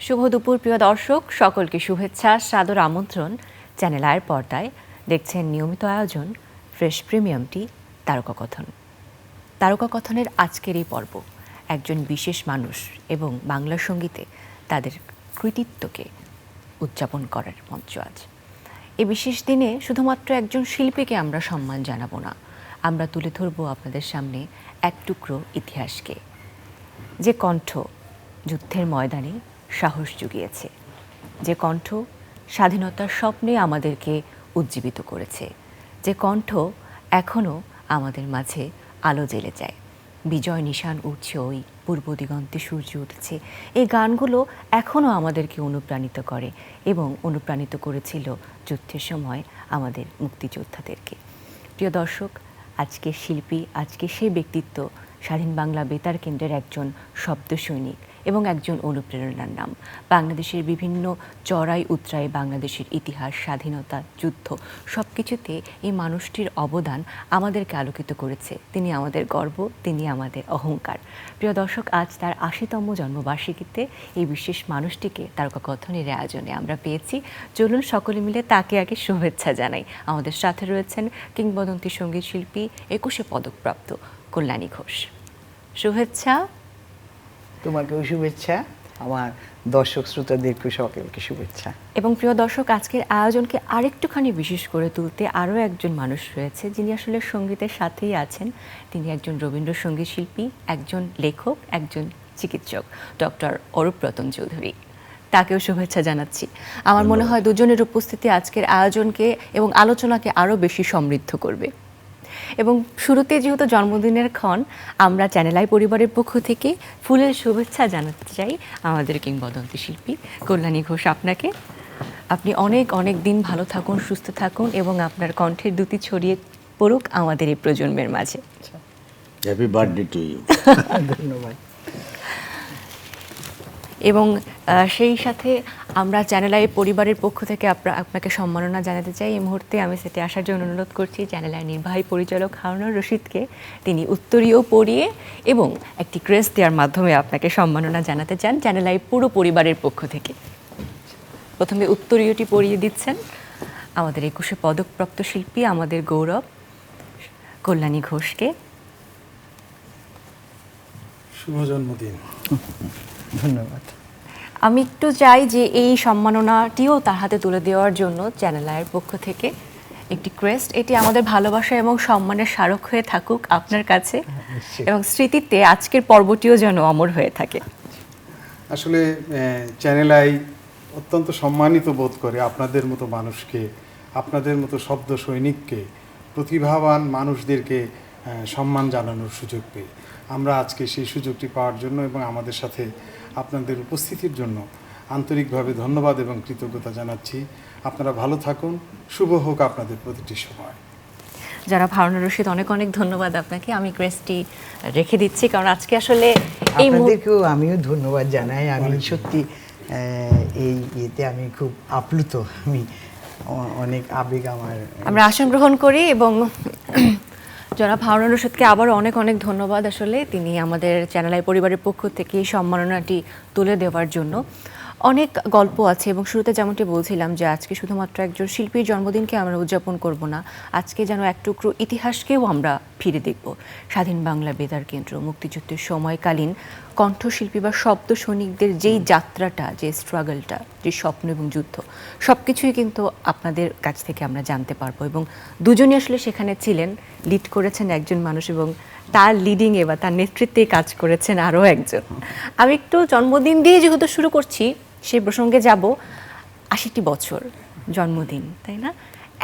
শুভ দুপুর প্রিয় দর্শক, সকলকে শুভেচ্ছা, সাদর আমন্ত্রণ। চ্যানেল আয়ের পর্দায় দেখছেন নিয়মিত আয়োজন ফ্রেশ প্রিমিয়াম টি তারকা কথন। তারকা কথনের আজকের এই পর্ব একজন বিশেষ মানুষ এবং বাংলা সঙ্গীতে তাদের কৃতিত্বকে উদযাপন করার মঞ্চ আজ। এই বিশেষ দিনে শুধুমাত্র একজন শিল্পীকে আমরা সম্মান জানাবো না, আমরা তুলে ধরবো আপনাদের সামনে এক টুকরো ইতিহাসকে, যে কণ্ঠ যুদ্ধের ময়দানে সাহস জুগিয়েছে, যে কণ্ঠ স্বাধীনতার স্বপ্নে আমাদেরকে উজ্জীবিত করেছে, যে কণ্ঠ এখনও আমাদের মাঝে আলো জ্বেলে যায়। বিজয় নিশান উঠছে, ওই পূর্ব দিগন্তে সূর্য উঠছে, এই গানগুলো এখনও আমাদেরকে অনুপ্রাণিত করে এবং অনুপ্রাণিত করেছিল যুদ্ধের সময় আমাদের মুক্তিযোদ্ধাদেরকে। প্রিয় দর্শক, আজকে শিল্পী, আজকে সেই ব্যক্তিত্ব স্বাধীন বাংলা বেতার কেন্দ্রের একজন শব্দ সৈনিক এবং একজন অনুপ্রেরণার নাম। বাংলাদেশের বিভিন্ন চড়াই উতরাই বাংলাদেশের ইতিহাস, স্বাধীনতা, যুদ্ধ সব কিছুতে এই মানুষটির অবদান আমাদেরকে আলোকিত করেছে। তিনি আমাদের গর্ব, তিনি আমাদের অহংকার। প্রিয় দর্শক, আজ তার ৮০তম জন্মবার্ষিকীতে এই বিশেষ মানুষটিকে তারকা কথনের আয়োজনে আমরা পেয়েছি। চলুন সকলে মিলে তাকে আগে শুভেচ্ছা জানাই। আমাদের সাথে রয়েছেন কিংবদন্তি সঙ্গীত শিল্পী, ২১ পদকপ্রাপ্ত কল্যাণী ঘোষ। শুভেচ্ছা। তোমাকেও শুভেচ্ছা, আমার দর্শক শ্রোতাদেরকে সকলকে শুভেচ্ছা। এবং প্রিয় দর্শক, আজকের আয়োজনকে আরেকটুখানি বিশেষ করে তুলতে আরও একজন মানুষ রয়েছে যিনি আসলে সঙ্গীতের সাথেই আছেন। তিনি একজন রবীন্দ্রসঙ্গীত শিল্পী, একজন লেখক, একজন চিকিৎসক, ডক্টর অরূপ রতন চৌধুরী। তাকেও শুভেচ্ছা জানাচ্ছি। আমার মনে হয় দুজনের উপস্থিতি আজকের আয়োজনকে এবং আলোচনাকে আরও বেশি সমৃদ্ধ করবে। এবং শুরুতে যেহেতু জন্মদিনের ক্ষণ, আমরা চ্যানেল আই পরিবারের পক্ষ থেকে ফুলের শুভেচ্ছা জানাতে চাই আমাদের কিংবদন্তি শিল্পী কল্যাণী ঘোষ আপনাকে। আপনি অনেক অনেক দিন ভালো থাকুন, সুস্থ থাকুন এবং আপনার কণ্ঠের দ্যুতি ছড়িয়ে পড়ুক আমাদের এই প্রজন্মের মাঝে। Happy birthday to you. ধন্যবাদ। এবং সেই সাথে আমরা চ্যানেল আই পরিবারের পক্ষ থেকে আপনাকে সম্মাননা জানাতে চাই। এই মুহূর্তে আমি সেটি আসার জন্য অনুরোধ করছি চ্যানেল আই নির্বাহী পরিচালক হারুনুর রশিদকে। তিনি উত্তরীয় পরিয়ে এবং একটি ক্রেস্ট দেওয়ার মাধ্যমে আপনাকে সম্মাননা জানাতে চান চ্যানেল আই পুরো পরিবারের পক্ষ থেকে। প্রথমে উত্তরীয়টি পরিয়ে দিচ্ছেন আমাদের ২১ পদকপ্রাপ্ত শিল্পী, আমাদের গৌরব কল্যাণী ঘোষকে। শুভ জন্মদিন। ধন্যবাদ। আমি একটু চাই যে এই সম্মাননাটিও তার হাতে তুলে দেওয়ার জন্য চ্যানেল আইয়ের পক্ষ থেকে একটি ক্রেস্ট, এটি আমাদের ভালোবাসা এবং সম্মানের স্মারক হয়ে থাকুক আপনার কাছে এবং স্মৃতিতে আজকের পর্বটিও যেন অমর হয়ে থাকে। আসলে চ্যানেল আই অত্যন্ত সম্মানিত বোধ করে আপনাদের মতো মানুষকে, আপনাদের মতো শব্দ সৈনিককে, প্রতিভাবান মানুষদেরকে সম্মান জানানোর সুযোগ পেয়ে। আমরা আজকে সেই সুযোগটি পাওয়ার জন্য এবং আমাদের সাথে আপনাদের উপস্থিতির জন্য আন্তরিকভাবে ধন্যবাদ এবং কৃতজ্ঞতা জানাচ্ছি। আপনারা ভালো থাকুন, শুভ হোক আপনাদের প্রতিটি সময়। যারা হারুনুর রশিদ, অনেক অনেক ধন্যবাদ আপনাকে। আমি ক্রেস্টটি রেখে দিচ্ছি কারণ আজকে আসলে এই আপনাদেরকেও আমিও ধন্যবাদ জানাই। আমি সত্যি এই ইয়েতে আমি খুব আপ্লুত, আমি অনেক আবেগ আমার। আমরা আসন গ্রহণ করি এবং জনাব হারুনুর রশিদকে আবারও অনেক অনেক ধন্যবাদ। আসলে তিনি আমাদের চ্যানেল আই পরিবারের পক্ষ থেকে এই সম্মাননাটি তুলে দেওয়ার জন্য। অনেক গল্প আছে এবং শুরুতে যেমনটি বলছিলাম যে আজকে শুধুমাত্র একজন শিল্পীর জন্মদিনকে আমরা উদযাপন করব না, আজকে যেন এক টুকরো ইতিহাসকেও আমরা ফিরে দেখব। স্বাধীন বাংলা বেতার কেন্দ্র মুক্তিযুদ্ধের সময়কালীন কণ্ঠশিল্পী বা শব্দ সৈনিকদের যেই যাত্রাটা, যে স্ট্রাগলটা, যে স্বপ্ন এবং যুদ্ধ, সব কিছুই কিন্তু আপনাদের কাছ থেকে আমরা জানতে পারবো। এবং দুজনই আসলে সেখানে ছিলেন, লিড করেছেন একজন মানুষ এবং তার লিডিংয়ে বা তার নেতৃত্বে কাজ করেছেন আরও একজন। আমি একটু জন্মদিন দিয়ে যেহেতু শুরু করছি, সেই প্রসঙ্গে যাব। ৮০টি বছর জন্মদিন, তাই না?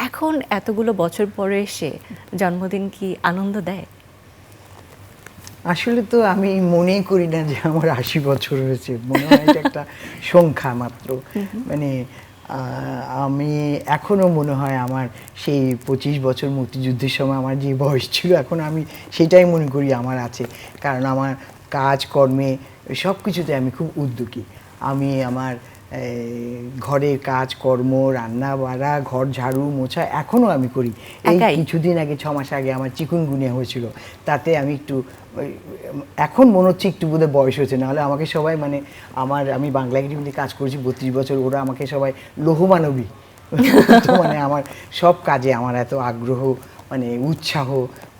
এখন এতগুলো বছর পরে এসে জন্মদিন কি আনন্দ দেয়? আসলে তো আমি মনে করি না যে আমার ৮০ বছর হয়েছে, মনে হয় এটা একটা সংখ্যা মাত্র। মানে আমি এখনও মনে হয় আমার সেই ২৫ বছর মুক্তিযুদ্ধের সময় আমার যে বয়স ছিল, এখন আমি সেটাই মনে করি আমার আছে। কারণ আমার কাজকর্মে সব কিছুতে আমি খুব উদ্যোগী। আমি আমার ঘরের কাজ কর্ম, রান্না বাড়া, ঘর ঝাড়ু মোছা এখনো আমি করি। এই একাই? কিছুদিন আগে 6 মাস আগে আমার চিকুনগুনিয়া হয়েছিল, তাতে আমি একটু এখন মনে হচ্ছে একটু বোধহয় বয়স হয়েছে, নাহলে আমাকে সবাই মানে আমি বাংলা একাডেমিতে কাজ করেছি 32 বছর, ওরা আমাকে সবাই লৌহমানবী তো মানে আমার সব কাজে আমার এত আগ্রহ, মানে উৎসাহ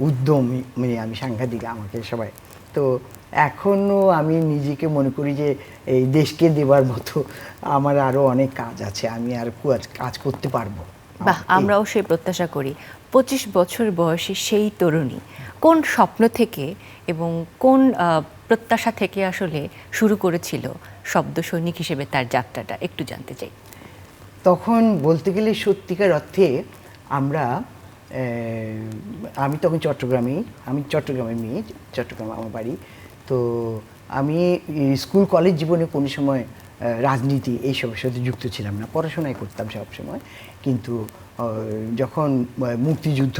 উদ্যম, মানে আমি সাংঘাতিক আমাকে সবাই। তো এখনো আমি নিজেকে মনে করি যে এই দেশকে দেবার মতো আমার আরো অনেক কাজ আছে, আমি আর কাজ করতে পারবো। বাহ, আমরাও সেই প্রত্যাশা করি। 25 বছর বয়সী সেই তরুণী কোন স্বপ্ন থেকে এবং কোন প্রত্যাশা থেকে আসলে শুরু করেছিল শব্দ সৈনিক হিসেবে তার যাত্রাটা, একটু জানতে চাই। তখন বলতে গেলে সত্যিকার অর্থে আমরা আমি তখন চট্টগ্রামের মেয়ে, চট্টগ্রামে আমার বাড়ি। তো আমি স্কুল কলেজ জীবনে কোনো সময় রাজনীতি এইসবের সাথে যুক্ত ছিলাম না, পড়াশোনাই করতাম সব সময়। কিন্তু যখন মুক্তিযুদ্ধ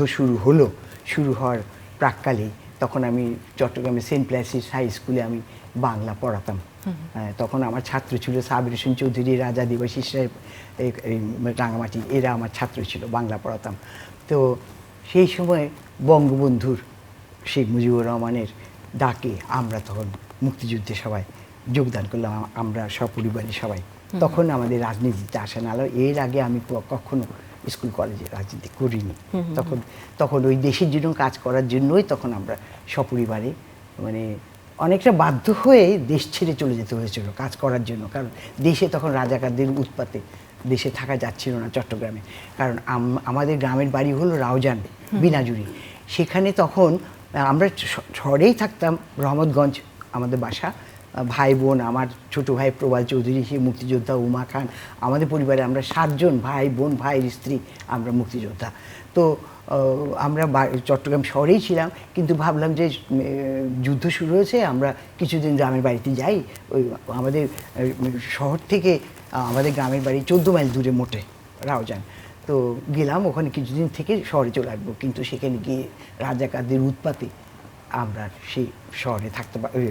শুরু হওয়ার প্রাক্কালে তখন আমি চট্টগ্রামের সেন্ট প্লাসিস হাই স্কুলে আমি বাংলা পড়াতাম। তখন আমার ছাত্র ছিল সাবির হোসেন চৌধুরী, রাজা দেবাশিস সাহেব, রাঙামাটি, এরা আমার ছাত্র ছিল, বাংলা পড়াতাম। তো সেই সময় বঙ্গবন্ধুর শেখ মুজিবুর রহমানের ডাকে আমরা তখন মুক্তিযুদ্ধে সবাই যোগদান করলাম, আমরা সপরিবারে সবাই। তখন আমাদের রাজনীতিতে আসা না, এর আগে আমি কখনো স্কুল কলেজে রাজনীতি করিনি। তখন ওই দেশের জন্য কাজ করার জন্যই তখন আমরা সপরিবারে, মানে অনেকটা বাধ্য হয়ে দেশ ছেড়ে চলে যেতে হয়েছিল কাজ করার জন্য, কারণ দেশে তখন রাজাকারদের উৎপাতে দেশে থাকা যাচ্ছিল না চট্টগ্রামে। কারণ আমাদের গ্রামের বাড়ি হলো রাউজান বিনাজুরি, সেখানে তখন আমরা শহরেই থাকতাম, রহমতগঞ্জ আমাদের বাসা। ভাই বোন, আমার ছোট ভাই প্রবাল চৌধুরী, সে মুক্তিযোদ্ধা, উমা খান, আমাদের পরিবারে আমরা 7 জন ভাই বোন, ভাইয়ের স্ত্রী, আমরা মুক্তিযোদ্ধা। তো আমরা চট্টগ্রাম শহরেই ছিলাম, কিন্তু ভাবলাম যে যুদ্ধ শুরু হয়েছে, আমরা কিছুদিন গ্রামের বাড়িতে যাই। ওই আমাদের শহর থেকে আমাদের গ্রামের বাড়ি 14 মাইল দূরে মোটে রাউজান। তো গেলাম ওখানে কিছুদিন থেকে শহরে চলে আসবো, কিন্তু সেখানে গিয়ে রাজাকারদের উৎপাতে আমরা সেই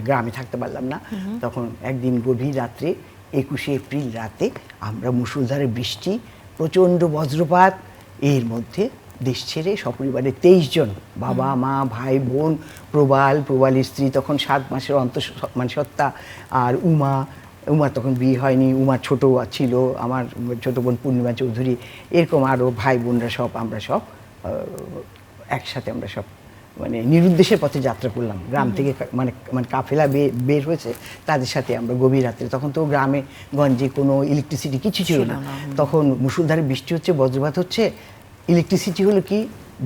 গ্রামে থাকতে পারলাম না। তখন একদিন গভীর রাত্রে 21শে এপ্রিল রাতে আমরা মুষলধারে বৃষ্টি, প্রচণ্ড বজ্রপাত, এর মধ্যে দেশ ছেড়ে সপরিবারে 23 জন, বাবা মা ভাই বোন, প্রবালের স্ত্রী তখন 7 মাসের সত্তা, আর উমা তখন বিয়ে হয়নি, উমার ছোট ছিল, আমার ছোট বোন পূর্ণিমা চৌধুরী, এরকম আরও ভাই বোনরা আমরা সব একসাথে আমরা সব মানে নিরুদ্দেশের পথে যাত্রা করলাম। গ্রাম থেকে মানে কাফেলা বের হয়েছে, তাদের সাথে আমরা গভীর রাত্রে, তখন তো গ্রামে গঞ্জে কোনো ইলেকট্রিসিটি কিছু ছিল না, তখন মুষলধারে বৃষ্টি হচ্ছে, বজ্রপাত হচ্ছে। ইলেকট্রিসিটি হলো কি,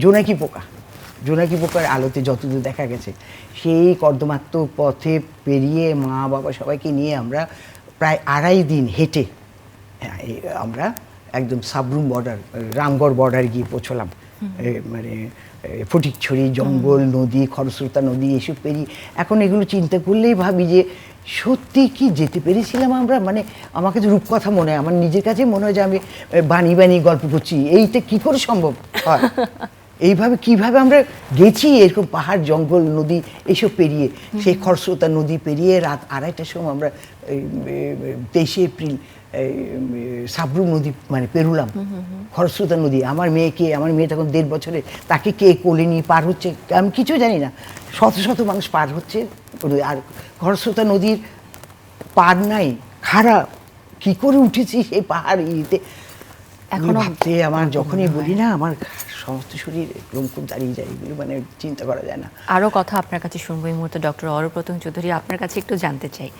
জোনাকি পোকার আলোতে যতদূর দেখা গেছে, সেই কর্দমাক্ত পথে পেরিয়ে মা বাবা সবাইকে নিয়ে আমরা প্রায় 2.5 দিন হেঁটে আমরা একদম সাবরুম বর্ডার, রামগড় বর্ডার গিয়ে পৌঁছলাম। মানে ফটিকছড়ি, জঙ্গল, নদী, খরস্রোতা নদী, এসব পেরিয়ে এখন এগুলো চিন্তা করলেই ভাবি যে সত্যি কি যেতে পেরেছিলাম আমরা। মানে আমাকে তো রূপকথা মনে হয়, আমার নিজের কাছে মনে হয় যে আমি বানিয়ে গল্প করছি, এইটা কি করে সম্ভব হয়? এইভাবে কিভাবে আমরা গেছি, এরকম পাহাড়, জঙ্গল, নদী এসব পেরিয়ে, সেই খরস্রোতা নদী পেরিয়ে রাত 2:30টার সময় আমরা 23শে এপ্রিল সাবরুম নদী মানে পেরুলাম, খরস্রোতা নদী। আমার মেয়ে তখন 1.5 বছরে, তাকে কে কোলে নিয়ে পার হচ্ছে আমি কিছু জানি না, শত মানুষ পার হচ্ছে। আর খরস্রোতা নদীর পার নাই, খারাপ, কি করে উঠেছি সেই পাহাড় ইয়েতে, এখন ভাবতে আমার যখনই বলি না, আমার সমস্ত শরীর একদম খুব দাঁড়িয়ে যায়, এগুলো মানে চিন্তা করা যায় না। আরও কথা আপনার কাছে শুনবো এই মুহূর্তে। ডক্টর অরপ্রতিম চৌধুরী, আপনার কাছে একটু জানতে চাই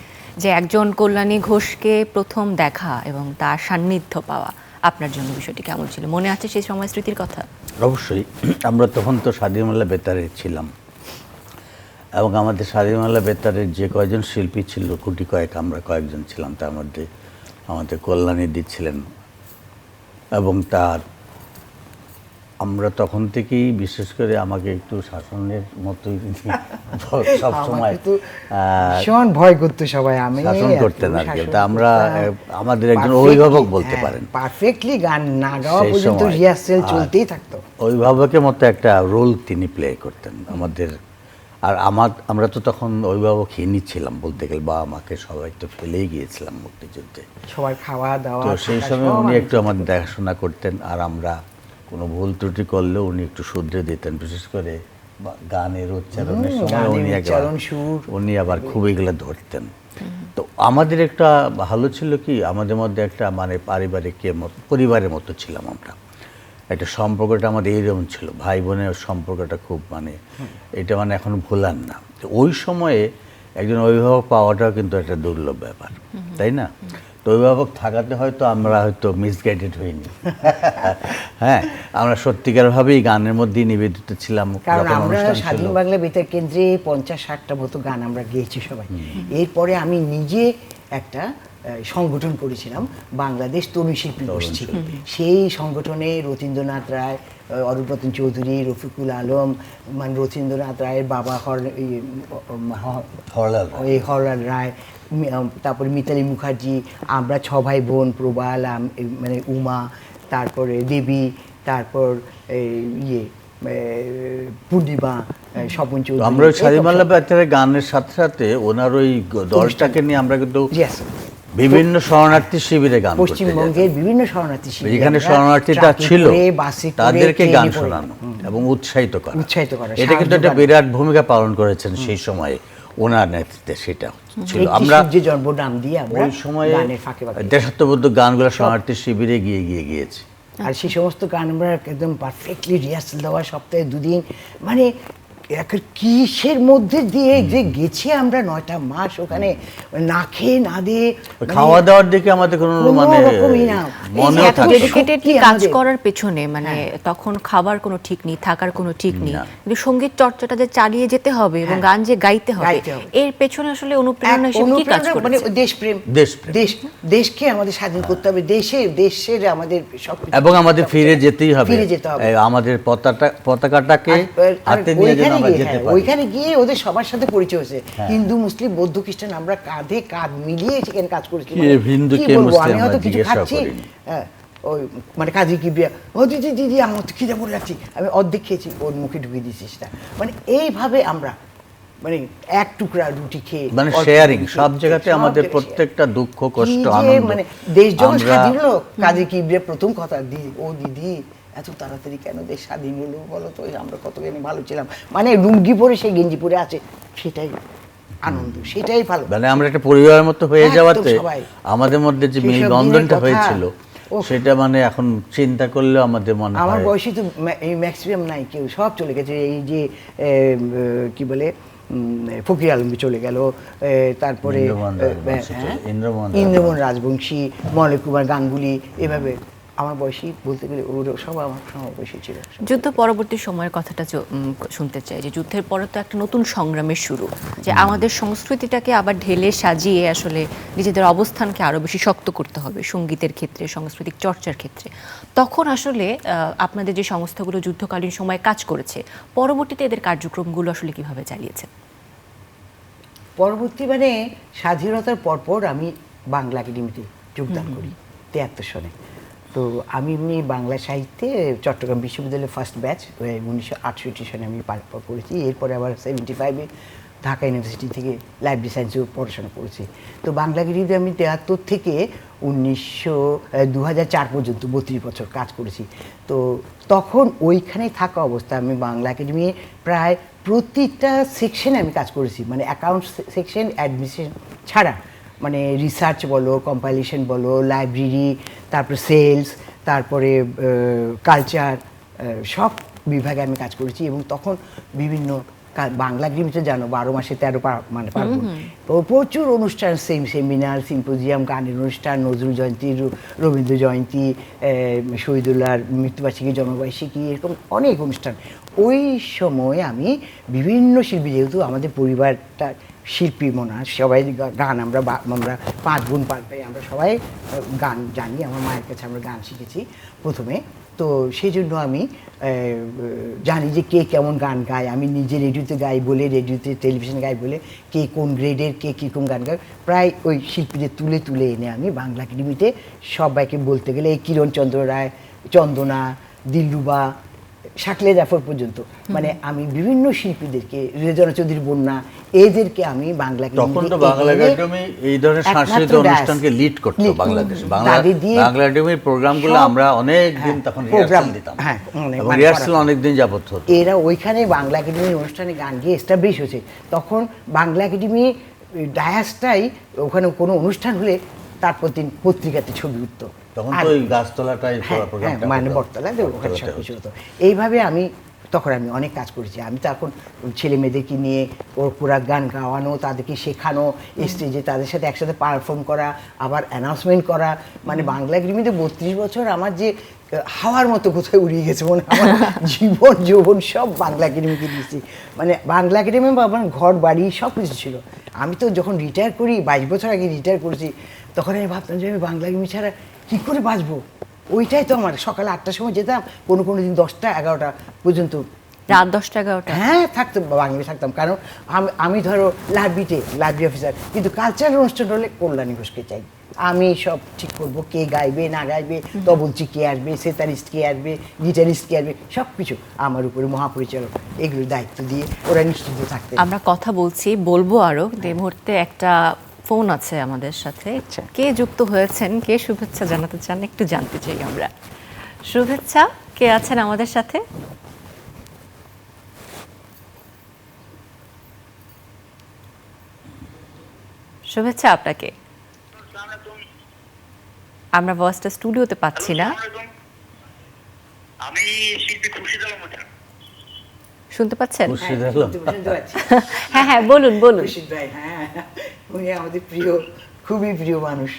যে একজন কল্যাণী ঘোষকে প্রথম দেখা এবং তার সান্নিধ্য পাওয়া আপনার জন্য বিষয়টি কেমন ছিল? মনে আছে সেই সময় স্মৃতির কথা? অবশ্যই। আমরা তখন তো স্বাধীনমাল্লা বেতারে ছিলাম, এবং আমাদের স্বাধীনমাল্লা বেতারের যে কয়েকজন শিল্পী ছিল, কোটি কয়েক, আমরা কয়েকজন ছিলাম, তার মধ্যে আমাদের কল্যাণীদি ছিলেন। এবং আমরা তখন থেকেই বিশেষ করে আমাকে একটু শাসনের মতোই সবসময় ভীষণ ভয় করতো সবাই, আমি শাসন করতেন আর কি। তা আমরা আমাদের একজন অভিভাবক বলতে পারেন, পারফেক্টলি গান না গাওয়া পর্যন্ত রিহার্সেল চলতেই থাকতো। অভিভাবকের মতো একটা রোল তিনি প্লে করতেন আমাদের। আর আমরা তো তখন অভিভাবকহীনই ছিলাম বলতে গেলে, বাবা মাকে সবাই তো ফেলেই গিয়েছিলাম মুক্তিযুদ্ধে। সবার খাওয়া দাওয়া তো সেই থাকা সময় সব উনি আমি একটু আমাদের দেখাশোনা করতেন, আর আমরা কোনো ভুল ত্রুটি করলেও উনি একটু শুধরে দিতেন, বিশেষ করে গানের উচ্চারণের সময় গানের উনি উচ্চারণ, সুর। উনি আবার খুব এগুলো ধরতেন। তো আমাদের একটা ভালো ছিল কি, আমাদের মধ্যে একটা মানে পারিবারিক পরিবারের মতো ছিলাম আমরা। একটা সম্পর্কটা আমাদের এইরকম ছিল, ভাই বোনের সম্পর্কটা খুব মানে এটা মানে এখন ভোলার না। তো ওই সময়ে একজন অভিভাবক পাওয়াটাও কিন্তু একটা দুর্লভ ব্যাপার, তাই না? তো অভিভাবক থাকাতে হয়তো আমরা হয়তো মিসগাইডেড হইনি। হ্যাঁ, আমরা সত্যিকারভাবেই গানের মধ্যেই নিবেদিত ছিলাম। কারণ যখন আমরা অনুষ্ঠান ছিল, স্বাধীন বাংলা বেতার কেন্দ্রে 50-60টা মতো গান আমরা গেয়েছি সবাই। এরপরে আমি নিজে একটা সংগঠন করেছিলাম, বাংলাদেশ তরুণ শিল্পী গোষ্ঠী। সেই সংগঠনে রথীন্দ্রনাথ রায়, অরূপরতন চৌধুরী, রফিকুল আলম, মানে রথীন্দ্রনাথ রায়ের বাবা হরলাল রায়, তারপরে মিতালি মুখার্জি, আমরা 6 ভাই বোন, প্রবাল, মানে উমা, তারপরে দেবী, তারপর পূর্ণিমা, স্বপন চৌধুরী। আমরা ওই স্বাধীন বাংলা বেতারের গানের সাথে সাথে ওনার ওই দলটাকে নিয়ে আমরা কিন্তু বিভিন্ন শরণার্থী শিবিরে গান করতে যেতাম। পশ্চিমবঙ্গের বিভিন্ন শরণার্থী শিবিরে যেখানে শরণার্থীরা ছিল তাদেরকে গান শোনানো এবং উৎসাহিত করা, এটা কিন্তু একটা বিরাট ভূমিকা পালন করেছেন সেই সময়ে ওনার নেতৃত্বে। সেটা ছিল আমরা জন্ম নাম দিয়ে আমরা ওই সময়ে গানের ফাঁকে ফাঁকে দেশাত্মবোধক গানগুলো শরণার্থী শিবিরে গিয়েছি। আর সেই সমস্ত গান আমরা একদম পারফেক্টলি রিহার্সাল দেওয়া, সপ্তাহে 2 দিন, মানে কিসের মধ্যে দিয়ে যে গেছি আমরা 9টা মাস ওখানে, না খেয়ে না দিয়ে, খাওয়া দাওয়ার দিকে আমাদের কোনো মানে মনেও থাকে ডেডিকেটেড কাজ করার পেছনে মানে তখন খাবার কোনো ঠিক নেই, থাকার কোনো ঠিক নেই, কিন্তু সঙ্গীত চর্চাটা যে চালিয়ে যেতে হবে এবং গান যে গাইতে হবে, এর পেছনে আসলে অনুপ্রেরণা হিসেবে কি কাজ করছে? মানে দেশপ্রেম, দেশকে আমাদের স্বাধীন করতে হবে, দেশের আমাদের সব, এবং আমাদের ফিরে যেতেই হবে, আমাদের পতাকাটাকে হাতে নিয়ে ওইখানে গিয়ে ওদের সবার সাথে পরিচয় হয়েছে। হিন্দু মুসলিম বৌদ্ধ খ্রিস্টান আমরা কাঁধে কাঁধ মিলিয়ে সেখানে কাজ করেছি। আমি হয়তো কিছু খাচ্ছি, ওই মানে কাজী কিবরিয়া, ও দিদি আমার তো খিদে পড়ে যাচ্ছি, আমি অর্ধেক খেয়েছি, ওর মুখে ঢুকিয়ে দিচ্ছি সেটা। মানে এইভাবে আমরা মানে এক টুকরা রুটি খেয়ে, মানে শেয়ারিং, সব জায়গাতে আমাদের প্রত্যেকটা দুঃখ কষ্ট আনন্দ। মানে দেশ যখন স্বাধীন হলো, কাজী কিবরিয়া প্রথম কথা, দিদি এত তাড়াতাড়ি কেন দেশ স্বাধীন হলো বলো তো, আমরা কতখানি ভালো ছিলাম, মানে লুঙ্গি পরে সেই গেঞ্জি পরে আছে, সেটাই আনন্দ, সেটাই ভালো। মানে আমরা একটা পরিবারের মতো হয়ে যাওয়াতে আমাদের মধ্যে যে মেলবন্ধনটা হয়েছিল সেটা মানে এখন চিন্তা করলেও আমাদের মনে হয়। আমার বয়সী তো এই ম্যাক্সিমাম নাই, কেউ সব চলে গেছে। এই যে কি বলে ফকির আলমগীর চলে গেল, তারপরে ইন্দ্রমোহন রাজবংশী, মলয় কুমার গাঙ্গুলি, এভাবে আমার বয়সী বলতে গেলে ওরা সব আমার সমবয়সী ছিল। যুদ্ধ পরবর্তী সময়ের কথাটা শুনতে চাই, যে যুদ্ধের পরে তো একটা নতুন সংগ্রামের শুরু, যে আমাদের সংস্কৃতিটাকে আবার ঢেলে সাজিয়ে আসলে নিজেদের অবস্থানকে আরো বেশি শক্ত করতে হবে সঙ্গীতের ক্ষেত্রে, সাংস্কৃতিক চর্চার ক্ষেত্রে। তখন আসলে আপনাদের যে সংস্থাগুলো যুদ্ধকালীন সময়ে কাজ করেছে, পরবর্তীতে এদের কার্যক্রমগুলো আসলে কিভাবে চালিয়েছেন? পরবর্তী মানে স্বাধীনতার পরপর আমি বাংলা একাডেমিতে যোগদান করি 73 সনে। তো আমি এমনি বাংলা সাহিত্যে চট্টগ্রাম বিশ্ববিদ্যালয়ের ফার্স্ট ব্যাচ 1968 সনে আমি পড়েছি। এরপরে আবার 75-এ ঢাকা ইউনিভার্সিটি থেকে লাইব্রেরি সায়েন্সে পড়াশোনা করেছি। তো বাংলা একাডেমিতে আমি 73 থেকে 2004 পর্যন্ত 32 বছর কাজ করেছি। তো তখন ওইখানে থাকা অবস্থা আমি বাংলা একাডেমি প্রায় প্রতিটা সেকশনে আমি কাজ করেছি, মানে অ্যাকাউন্টস সেকশন, অ্যাডমিনিস্ট্রেশন ছাড়া, মানে রিসার্চ বলো, কম্পাইলেশন বলো, লাইব্রেরি, তারপরে সেলস, তারপরে কালচার, সব বিভাগে আমি কাজ করেছি। এবং তখন বিভিন্ন বাংলা একাডেমিতে জানো 12 মাসে 13 মানে পার্বণ, প্রচুর অনুষ্ঠান, সেমিনার, সিম্পোজিয়াম, গানের অনুষ্ঠান, নজরুল জয়ন্তী, রবীন্দ্র জয়ন্তী, শহীদুল্লাহর মৃত্যুবার্ষিকী, জন্মবার্ষিকী, এরকম অনেক অনুষ্ঠান। ওই সময় আমি বিভিন্ন শিল্পী, যেহেতু আমাদের পরিবারটা শিল্পী মনা, সবাই গান, আমরা 5 বোন 5 ভাই, আমরা সবাই গান জানি। আমার মায়ের কাছে আমরা গান শিখেছি প্রথমে। তো সেই জন্য আমি জানি যে কে কেমন গান গায়। আমি নিজে রেডিওতে গাই বলে, রেডিওতে টেলিভিশনে গাই বলে, কে কোন গ্রেডের, কে কীরকম গান গায়, প্রায় ওই শিল্পীদের তুলে তুলে এনে আমি বাংলা একাডেমিতে সবাইকে বলতে গেলে এই কিরণচন্দ্র রায়, চন্দনা, দিলরুবা, শাকলে জাফর পর্যন্ত, মানে আমি বিভিন্ন শিল্পীদেরকে, রেজানা চৌধুরী বন্যা, এদেরকে আমি বাংলা তখন তো বাংলা একাডেমি এই ধরনের সাংস্কৃতিক অনুষ্ঠানকে লিড করতো বাংলাদেশ। বাংলা একাডেমির প্রোগ্রামগুলো আমরা অনেক দিন তখন রিহার্সাল দিতাম, এবং রিহার্সাল অনেক দিন যাবত হতো। এরা ওইখানে বাংলা একাডেমির অনুষ্ঠানে গান গিয়ে এস্টাবলিশ হয়েছে। তখন বাংলা একাডেমি ডায়াসটাই, ওখানে কোনো অনুষ্ঠান হলে তারপর দিন পত্রিকাতে ছবি উঠতো। তখন তো ওই গাছতলাটাই প্রোগ্রামটা মানে বটতলা ওখানে সব কিছু হতো। এইভাবে তখন আমি অনেক কাজ করেছি। আমি তখন ছেলে মেয়েদেরকে নিয়ে ওর পুরা গান গাওয়ানো, তাদেরকে শেখানো, স্টেজে তাদের সাথে একসাথে পারফর্ম করা, আবার অ্যানাউন্সমেন্ট করা। মানে বাংলা একাডেমিতে 32 বছর আমার যে হাওয়ার মতো কোথায় উড়িয়ে গেছে, মানে আমার জীবন যৌবন সব বাংলা একাডেমিকে দিয়েছি। মানে বাংলা একাডেমি আমার ঘর বাড়ি সব কিছু ছিল। আমি তো যখন রিটায়ার করি, 22 বছর আগে রিটায়ার করেছি, তখন আমি ভাবতাম যে আমি বাংলা একাডেমি ছাড়া কী করে বাঁচবো। ওইটাই তো আমার, সকালে 8টার সময় যেতাম, কোনো দিন 10টা 11টা পর্যন্ত, রাত 10টা 11টা হ্যাঁ থাকতাম, বাংলা থাকতাম। কারণ আমি ধরো লাইব্রেরি অফিসার, কিন্তু কালচারাল অনুষ্ঠান হলে কল্যাণী ঘোষকে চাই। আমি সব ঠিক করবো, কে গাইবে না গাইবে, তবলচি কে আসবে, সেতারিস্ট কে আসবে, গিটারিস্ট কে আসবে, সব কিছু আমার উপরে মহাপরিচালক এগুলোর দায়িত্ব দিয়ে ওরা নিশ্চিত থাকতে। আমরা কথা বলবো আরো। এই মুহূর্তে একটা ফোন আছে আমাদের সাথে। কে যুক্ত হয়েছেন, কে শুভেচ্ছা জানাতে চান, একটু জানতে চাই আমরা। শুভেচ্ছা, কে আছেন আমাদের সাথে? শুভেচ্ছা আপনাকে। আমরা ভয়েসটা স্টুডিওতে পাচ্ছি না। আমি শিল্পী খুরশিদ আলম। শুনতে পাচ্ছেন? হ্যাঁ হ্যাঁ বলুন। খুরশিদ ভাই, হ্যাঁ উনি আমাদের প্রিয়, খুবই প্রিয় মানুষ।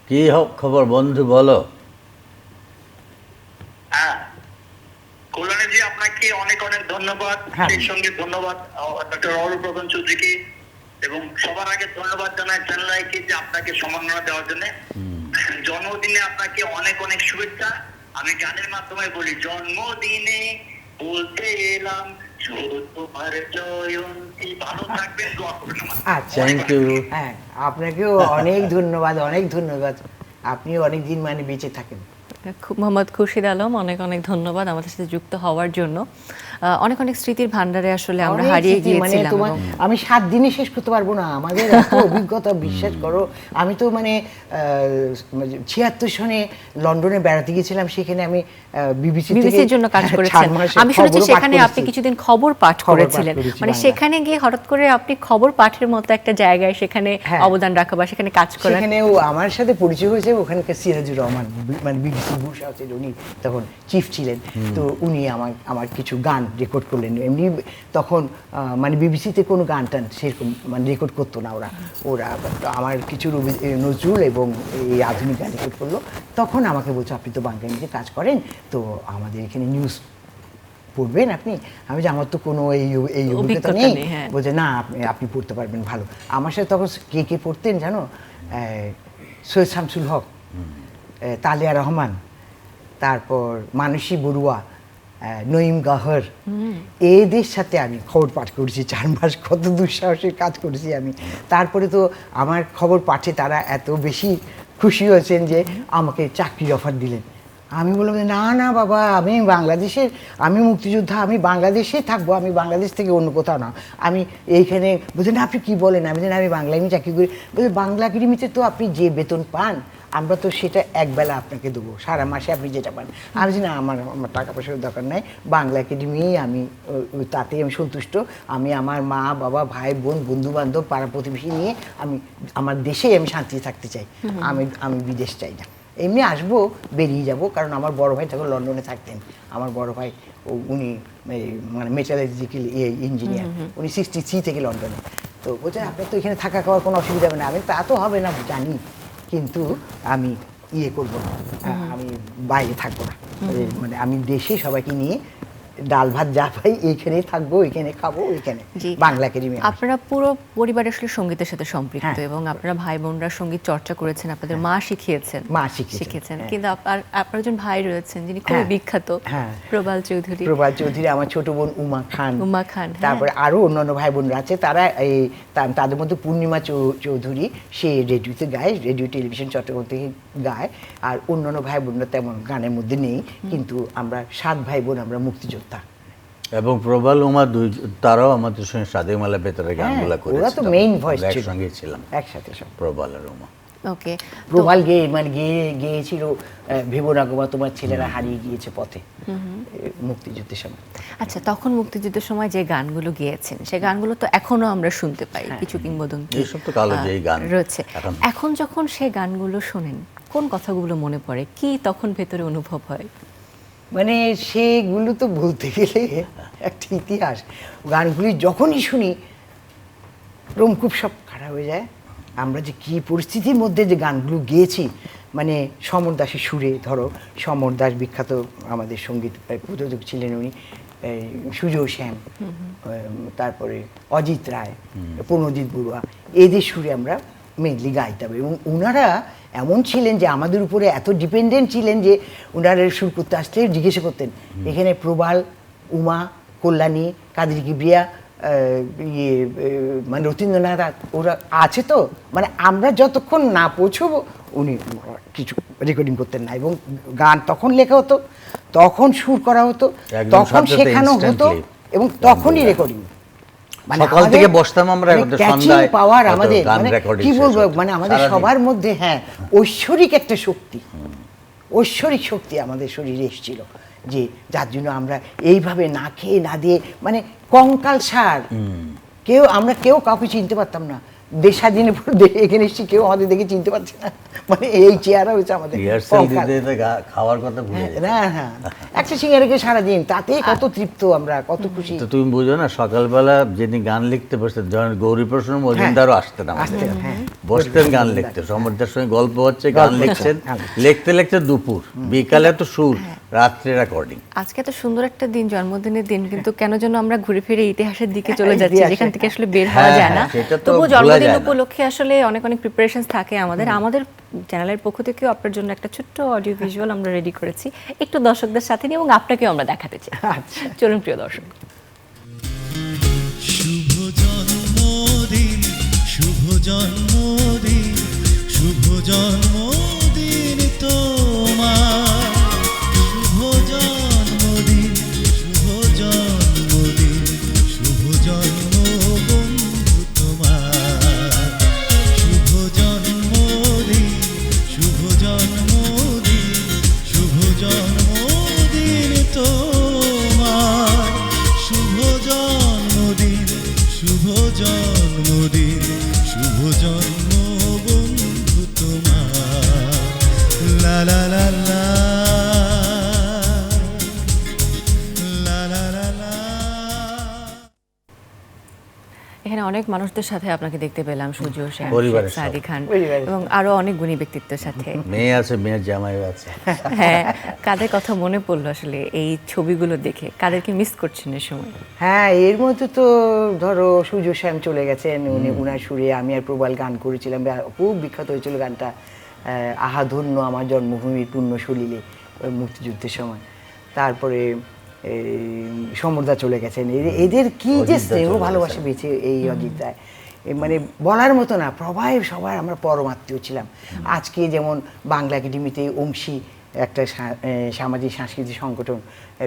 কি খবর বন্ধু, বলো। হ্যাঁ কল্যাণীজি, আপনাকে অনেক অনেক ধন্যবাদ। সেই সঙ্গে ধন্যবাদ ডক্টর অরূপ প্রধান চৌধুরীকে, এবং সবার আগে ধন্যবাদ জানাই চ্যানেল আইকে যে আপনাকে সম্মাননা দেওয়ার জন্য। জন্মদিনে আপনাকে অনেক অনেক শুভেচ্ছা। আমি গানের মাধ্যমে বলি, জন্মদিনে বলতে এলাম তোমার জয়ন্তী, ভালো থাকবেন, দোয়া করবেন আমার। আচ্ছা, থ্যাংক ইউ। হ্যাঁ আপনাকেও অনেক ধন্যবাদ, অনেক ধন্যবাদ। আপনিও অনেক দিন মানে বেঁচে থাকেন। মোহাম্মদ খুরশিদ আলম, অনেক অনেক ধন্যবাদ আমাদের সাথে যুক্ত হওয়ার জন্য। অনেক অনেক স্মৃতির ভান্ডারে আসলে আমরা হারিয়ে গিয়েছিলাম। আমি 7 দিনে শেষ করতে পারবো না, আমাদের এত অভিজ্ঞতা, বিশ্বাস করো। আমি তো মানে 76 সনে লন্ডনে বেড়াতে গিয়েছিলাম, সেখানে আমি বিবিসির জন্য কাজ করেছেন। আমি শুনেছি সেখানে আপনি কিছুদিন খবর পাঠ করেছিলেন। মানে সেখানে গিয়ে হঠাৎ করে আপনি খবর পাঠের মতো একটা জায়গায় সেখানে অবদান রাখা বা সেখানে কাজ করা, সেখানেও আমার সাথে পরিচয় হয়েছে ওখানকার সিরাজুর রহমান, মানে বিবিসি বুশ হাউসের উনি তখন চিফ ছিলেন। তো উনি আমার কিছু গান রেকর্ড করলেন। এমনি তখন মানে বিবিসিতে কোনো গান টান সেরকম মানে রেকর্ড করতো না ওরা আমার কিছু নজরুল এবং এই আধুনিক গান রেকর্ড করলো। তখন আমাকে বলছো, আপনি তো বাংলা নিয়ে কাজ করেন, তো আমাদের এখানে নিউজ পড়বেন আপনি। আমি যে আমার তো কোনো এই অভিজ্ঞতা নেই। বলছে না, আপনি পড়তে পারবেন ভালো। আমার সাথে তখন কে পড়তেন জানো? সৈয়দ শামসুল হক, তালিয়া রহমান, তারপর মানসী বড়ুয়া, নঈম গাহর, এদের সাথে আমি খবর পাঠ করেছি 4 মাস। কত দুঃসাহসের কাজ করেছি আমি। তারপরে তো আমার খবর পাঠে তারা এত বেশি খুশি হয়েছেন যে আমাকে চাকরির অফার দিলেন। আমি বললাম না বাবা, আমি মুক্তিযোদ্ধা, আমি বাংলাদেশে থাকবো, আমি বাংলাদেশ থেকে অন্য কোথাও না, আমি এইখানে। বলছেন না, আপনি কি বলেন? আমি বাংলা একাডেমি চাকরি করি। বলছে বাংলা একাডেমিতে তো আপনি যে বেতন পান, আমরা তো সেটা একবেলা আপনাকে দেবো, সারা মাসে আপনি যেটা পান। আমি বলছি না, আমার টাকা পয়সার দরকার নাই, বাংলা একাডেমি আমি তাতেই আমি সন্তুষ্ট। আমি আমার মা বাবা, ভাই বোন, বন্ধু বান্ধব, পাড়া প্রতিবেশী নিয়ে আমি আমার দেশেই আমি শান্তিতে থাকতে চাই। আমি বিদেশ চাই না। এমনি আসবো, বেরিয়ে যাব, কারণ আমার বড় ভাই তখন লন্ডনে থাকতেন। আমার বড় ভাই উনি মানে মেটালজিক্যাল ইঞ্জিনিয়ার, উনি 63 থেকে লন্ডনে। তো বলছে আপনার তো এখানে থাকা খাওয়ার কোনো অসুবিধা হবে না। আমি তা তো হবে না জানি, কিন্তু আমি করবো না, আমি বাইরে থাকবো না, মানে আমি দেশে সবাইকে নিয়ে ডাল ভাত যা পাই এইখানেই থাকবো, এইখানে খাবো, এইখানে জি। বাংলা একাডেমি। আপনারা পুরো পরিবার আসলে সঙ্গীতের সাথে সম্পৃক্ত, হ্যাঁ। এবং আপনারা ভাই বোনরা সঙ্গীত চর্চা করেছেন, আপনাদের মা শিখিয়েছেন। মা শিখিয়েছেন, হ্যাঁ। কিন্তু আপনার একজন ভাই রয়েছেন যিনি খুবই হ্যাঁ, বিখ্যাত, হ্যাঁ। প্রবাল চৌধুরী। প্রভাত চৌধুরী, আমার ছোট বোন উমা খান, উমা খান, হ্যাঁ। তারপরে আরো অন্যান্য ভাই বোনরা আছে, তারা তাদের মধ্যে পূর্ণিমা চৌধুরী, সে রেডিওতে গায়, রেডিও টেলিভিশন চট্টগ্রাম থেকে গায়। আর অন্যান্য ভাই বোনরা তেমন গানের মধ্যে নেই, কিন্তু আমরা 7 ভাই বোন, আমরা মুক্তিযোদ্ধা। এবং প্রবাল উমা তারাও আমাদের সঙ্গে সাদিমালা বেতারের গানগুলো হ্যাঁ, করেছে। ওরা তো মেইন ভয়েস ছিল, একসঙ্গে ছিলাম একসাথে সব। প্রবাল আর উমা। ওকে, প্রবাল গেয়েছিল ভেবো না গোমা তোমার ছেলেরা হারিয়ে গিয়েছে পথে, মুক্তিযুদ্ধের সময়। আচ্ছা, তখন মুক্তিযুদ্ধের সময় যে গানগুলো গেয়েছেন সেই গানগুলো তো এখনো আমরা শুনতে পাই, কিছু কিংবদন্তি এইসব তো কালো যেই গান রয়েছে। এখন- এখন যখন সেই গানগুলো শোনেন, কোন কথাগুলো মনে পড়ে, কি তখন ভেতরে অনুভব হয়? মানে সেগুলো তো বলতে গেলে একটা ইতিহাস। গানগুলি যখনই শুনি রোম খুব সব খারাপ হয়ে যায়। আমরা যে কি পরিস্থিতির মধ্যে যে গানগুলো গেয়েছি, মানে সমর দাসের সুরে, ধরো সমর দাস বিখ্যাত আমাদের সঙ্গীত প্রযোজক ছিলেন উনি, সুজয় শ্যাম, তারপরে অজিত রায়, প্রণজিৎ বড়ুয়া, এদের সুরে আমরা মেনলি গাইতাম। এবং ওনারা এমন ছিলেন যে আমাদের উপরে এত ডিপেন্ডেন্ট ছিলেন যে ওনারা সুর করতে আসলে জিজ্ঞাসা করতেন, এখানে প্রবাল, উমা, কল্যাণী, কাদের কিবরিয়া, মানে রতীন্দ্রনাথ, ওরা আছে তো, মানে আমরা যতক্ষণ না পৌঁছবো উনি কিছু রেকর্ডিং করতেন না। এবং গান তখন লেখা হতো, তখন সুর করা হতো, একদম তখন সাথে সাথে শেখানো হতো, instantly এবং তখনই রেকর্ডিং। সকাল থেকে বসতাম আমরা, সন্ধ্যায় পাওয়ার হয়তো আমাদের, গান মানে recording কি শেষ বলবো, হতো। মানে আমাদের সারাদিন। সবার মধ্যে, হ্যাঁ, ঐশ্বরিক একটা শক্তি, ঐশ্বরিক শক্তি আমাদের শরীরে এসেছিল, যে যার জন্য আমরা এইভাবে না খেয়ে না দিয়ে, মানে কঙ্কাল সার, আমরা কেউ কাউকে চিনতে পারতাম না। স্বাধীনের পর এখানে এসেছি, কেউ আমাদের দেখে চিনতে পারছে না, মানে এই চেহারা হচ্ছে আমাদের রিহার্সাল কঙ্কাল। দিতে দিতে খাওয়ার কথা ভুলে যেতাম। না হ্যাঁ, একটা সিঙ্গারাকে সারাদিন, তাতে কত তৃপ্ত আমরা, কত খুশি। তো তুমি বুঝো না, সকালবেলা যিনি গান লিখতে বসতেন, যখন গৌরীপ্রসন্ন মজুমদারও আসতেন আমাদের, হ্যাঁ। বসতেন গান লিখতে, সমুদ্রের সঙ্গে গল্প হচ্ছে, গান গল্প লিখছেন, হচ্ছে। লিখতে লিখতে দুপুর, বিকালে তো সুর, রাত্রে রেকর্ডিং। আজকে তো সুন্দর একটা দিন, জন্মদিনের দিন, কিন্তু কেন যেন আমরা ঘুরে ফিরে ইতিহাসের দিকে চলে যাচ্ছি, ইতিহাসে। যেখান থেকে আসলে বের হওয়া হ্যাঁ, যায় না। হ্যাঁ, সেটা তো তবুও ভোলা জন্মদিন যায় না। উপলক্ষে আসলে অনেক অনেক প্রিপারেশনস থাকে আমাদের চ্যানেলের পক্ষ থেকেও আপনার জন্য একটা ছোট্ট অডিও ভিজুয়াল আমরা রেডি করেছি, একটু দর্শকদের সাথে নিয়ে, এবং আপনাকেও আমরা দেখাতে চাই। আচ্ছা। চলুন প্রিয় দর্শক। শুভ জন্মদিন, শুভ জন্মদিন, শুভ জন্মদিন তোমার, শুভ জন্মদিন, শুভ জন্মদিন, শুভ জন্মবন্ধু তোমার, শুভ জন্মদিন, শুভ জন্মদিন, শুভ জন্মদিন তোমার, শুভ জন্মদিন, শুভ জন্মদিন, শুভ জন্মবন্ধু তোমার, লা লা লা লা, লা লা লা লা। এখানে অনেক মানুষদের সাথে আপনাকে দেখতে পেলাম, সুজয় শ্যাম, পরিবারের সব। সাদি খান, পরিবারের এবং আরো অনেক গুণী ব্যক্তিত্বের সাথে। মেয়ে আছে, মেয়ের জামাইও আছে। হ্যাঁ, কাদের কথা মনে পড়লো আসলে এই ছবিগুলো দেখে? কাদেরকে মিস করছেন এই সময়? হ্যাঁ, এর মধ্যে তো ধরো সুজয় শ্যাম চলে গেছেন, উনি উনার সুরে আমি আর প্রবাল গান করেছিলাম, খুব বিখ্যাত হয়েছিল গানটা, আহা ধন্য আমার জন্মভূমির পুণ্য সলিলে, মুক্তিযুদ্ধের সময়। তারপরে সমরদা চলে গেছেন, এদের কি যে অজিতদা স্নেহ চলে ভালোবাসা গেছেন। পেয়েছে এই অজিত রায়, মানে বলার মতো না। সবাই আমরা পরমাত্মীয় ছিলাম। আজকে যেমন বাংলা একাডেমিতে অংশী একটা সামাজিক সাংস্কৃতিক সংগঠন,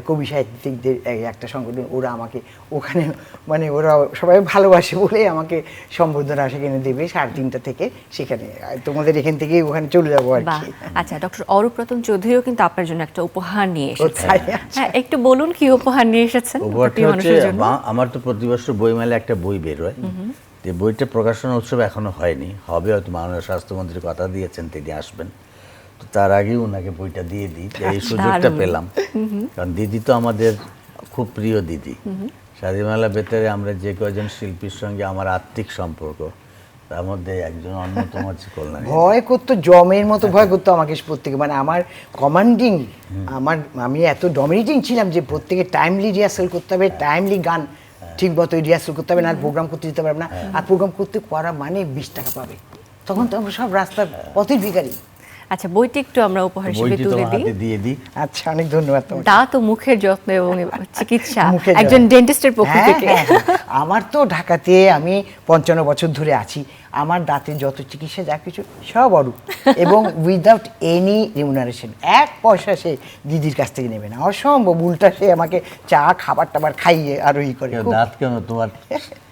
কবি সাহিত্যিকদের একটা সংগঠন, ওরা আমাকে ওখানে, মানে ওরা সবাই ভালোবাসে বলে আমাকে সম্বর্ধনা সেখানে দেবে 3:30 থেকে, সেখানে তোমাদের এখান থেকে ওখানে চলে যাবো আর বাহ, কি। আচ্ছা, ডক্টর অরূপ রতন চৌধুরীও কিন্তু আপনার জন্য একটা উপহার নিয়ে এসেছেন। তাই? আচ্ছা। হ্যাঁ, একটু বলুন কি উপহার নিয়ে এসেছেন উপহারটা প্রিয় হচ্ছে, মানুষের জন্য? আমার তো প্রতি বছর বইমেলায় একটা বই বের হয়, যে বইটা প্রকাশনা উৎসব এখনো হয়নি, হবে হয়তো, মাননীয় স্বাস্থ্যমন্ত্রী কথা দিয়েছেন তিনি আসবেন, তো তার আগেই ওনাকে বইটা দিয়ে দিই, যে এই সুযোগটা দারুণ। পেলাম। কারণ দিদি তো আমাদের খুব প্রিয় দিদি। স্বাধীনমেলা বেতারে আমরা যে কয়জন শিল্পীর সঙ্গে আমার আত্মিক সম্পর্ক, তার মধ্যে একজন অন্যতম হচ্ছে কল্যাণী। ভয় করতো, জমের মতো ভয় করতো আমাকে প্রত্যেকে, মানে আমার কমান্ডিং, আমি এত ডমিনেটিং ছিলাম যে প্রত্যেকে টাইমলি রিহার্সাল করতে হবে, টাইমলি গান ঠিক মতো রিহার্সাল করতে হবে, না প্রোগ্রাম করতে দিতে পারবে না, আর প্রোগ্রাম করতে করা মানে 20 টাকা পাবে। তখন তো আমরা সব রাস্তার পথের ভিখারি। আচ্ছা, বইটি একটু আমরা উপহার হিসেবে বইটি তুলে তোমার দিই। হাতে দিয়ে দিই। আচ্ছা, অনেক ধন্যবাদ তোমাকে। দাঁত ও মুখের যত্ন এবং চিকিৎসা মুখের একজন যত্ন। ডেন্টিস্টের পক্ষ হ্যাঁ, থেকে। হ্যাঁ, হ্যাঁ। আমার তো ঢাকাতে আমি 55 বছর ধরে আছি, আমার দাঁতের যত চিকিৎসা যা কিছু সব অরূপ, এবং উইদাউট এনি রিমুনারেশন, 1 পয়সা সে দিদির কাছ থেকে নেবে না, অসম্ভব। উল্টা সে আমাকে চা খাবার টাবার খাইয়ে আরো ই করে। কেউ খুব- দাঁত কেন, তোমার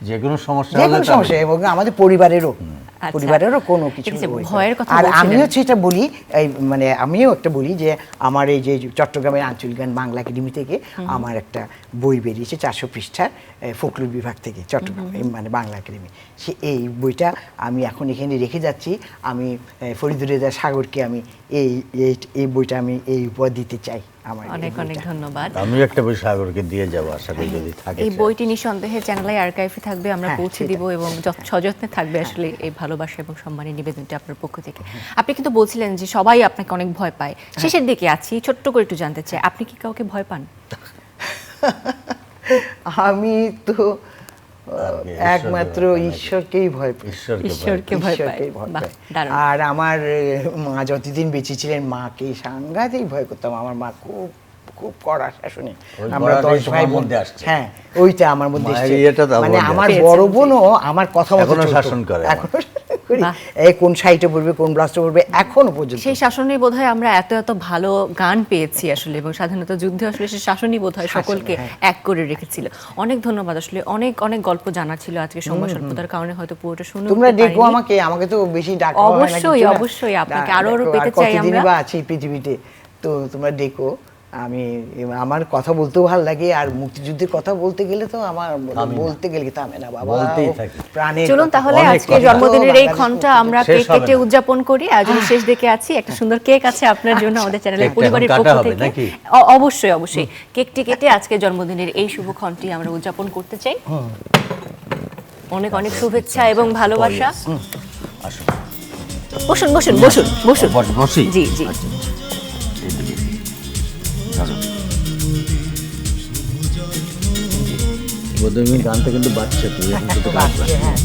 যে কোনো সমস্যা যে হলে কোনো তো সমস্যা, এবং আমাদের পরিবারেরও আচ্ছা। পরিবারেরও কোনো কিছু ঠিক আছে, হয়েছে। ভয়ের কথা আর বলছিলেন। আমিও সেটা বলি, এই মানে আমিও একটা বলি যে আমার এই যে চট্টগ্রামের আঞ্চলিক গান বাংলা একাডেমি থেকে আমার একটা বই বেরিয়েছে 400 পৃষ্ঠার, ফোকলোর বিভাগ থেকে, চট্টগ্রাম মানে বাংলা একাডেমি। এই বইটা আমি এখন এখানে রেখে যাচ্ছি। আমি ফরিদুর রেজা সাগরকে আমি এই বইটা আমি এই উপহার দিতে চাই। আমার এই অনেক অনেক বইটা। ধন্যবাদ। আমিও একটা বই সাগরকে দিয়ে যাবো, আশা করি যদি থাকে। এই বইটি নিঃসন্দেহে চ্যানেলে আর্কাইভে থাকবে, আমরা হ্যাঁ, পৌঁছে সেটা। দিব, এবং সযত্নে থাকবে আসলে এই ভালোবাসা এবং সম্মানের নিবেদনটি আপনার পক্ষ থেকে। আপনি কিন্তু বলছিলেন যে সবাই আপনাকে অনেক ভয় পায়, শেষের দিকে আছি, ছোট্ট করে একটু জানতে চাই, আপনি কি কাউকে ভয় পান? আমি তো ঈশ্বরকে একমাত্র ভয় পাই। ঈশ্বরকেই ভয় পাই। ঈশ্বরকে ভয় পায়। ঈশ্বরকেই ভয় বাহ, পাই। দারুণ। আর আমার মা যতদিন বেঁচে ছিলেন, মাকে সাংঘাতিক ভয় করতাম। আমার মা খুব খুব কড়া শাসনে। ওই আমরা কড়াটাই 10 তোমার ভাই বোন। মধ্যে আসছে। হ্যাঁ, ওইটা আমার মধ্যে মায়ের এসছে। ইয়েটা তো আমার মানে মধ্যে আমার আসছে। বড় পেয়েছেন, বোনও আমার কথা মতো এখনো চলতো। শাসন করে আমার। এখনো শাসন করি। বাহ। এই কোন সাইটে পড়বে, কোন ব্লাস্টে পড়বে, এখনো পর্যন্ত। সেই শাসনে বোধহয় আমরা এত এত ভালো গান পেয়েছি আসলে, এবং স্বাধীনতা যুদ্ধে আসলে সেই শাসনই বোধহয় সকলকে এক করে রেখেছিল। অনেক ধন্যবাদ, আসলে অনেক অনেক গল্প জানার ছিল, আজকে সময় স্বল্পতার কারণে হয়তো পুরোটা শুনে তোমরা উঠতে ডেকো পারিনি। আমাকে, আমাকে তো বেশি ডাকা হয় না অবশ্যই, কিছু না। অবশ্যই, আপনাকে আরো দেখো, পেতে আর চাই কতদিনই আমরা। বা আছি পৃথিবীতে, তো তোমরা ডেকো। আমি আমার কথা বলতেও ভালো লাগে, আর মুক্তিযুদ্ধের কথা বলতে গেলে তো আমার বলতে গেলে থামে না বাবা, বলতেই থাকি। প্রাণের চলুন কথা। তাহলে অনেক আজকে কথা। জন্মদিনের এই বাংলাদেশ ক্ষণটা মুক্তিযুদ্ধ আমরা শেষ কেক হবে কেটে না। উদযাপন করি। আয়োজনের শেষ দিকে আছি, একটা সুন্দর কেক আছে আপনার জন্য আমাদের চ্যানেলের কেকটা পরিবারের এখন পক্ষ কাটা হবে থেকে। নাকি? অবশ্যই অবশ্যই, কেকটি কেটে আজকে জন্মদিনের এই শুভ ক্ষণটি আমরা উদযাপন করতে চাই। অনেক অনেক শুভেচ্ছা এবং ভালোবাসা। আসো। বসুন বসুন বসুন বসুন। বসি? জি জি। বোধহয় গানটা কিন্তু বাজছে, তুই এখন শুধু গান বাচ্চা, হ্যাঁ।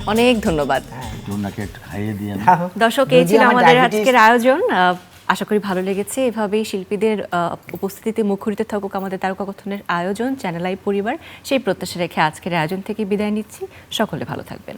অনেক ধন্যবাদ। একটু ওনাকে একটু খাইয়ে দিয়ে না। দর্শক, এই যদিও ছিল আমার আমাদের diabetes- আজকের আয়োজন। আশা করি ভালো লেগেছে। এভাবেই শিল্পীদের উপস্থিতিতে মুখরিত থাকুক আমাদের তারকাকথনের আয়োজন চ্যানেল আই পরিবার, সেই প্রত্যাশা রেখে আজকের আয়োজন থেকে বিদায় নিচ্ছি। সকলে ভালো থাকবেন।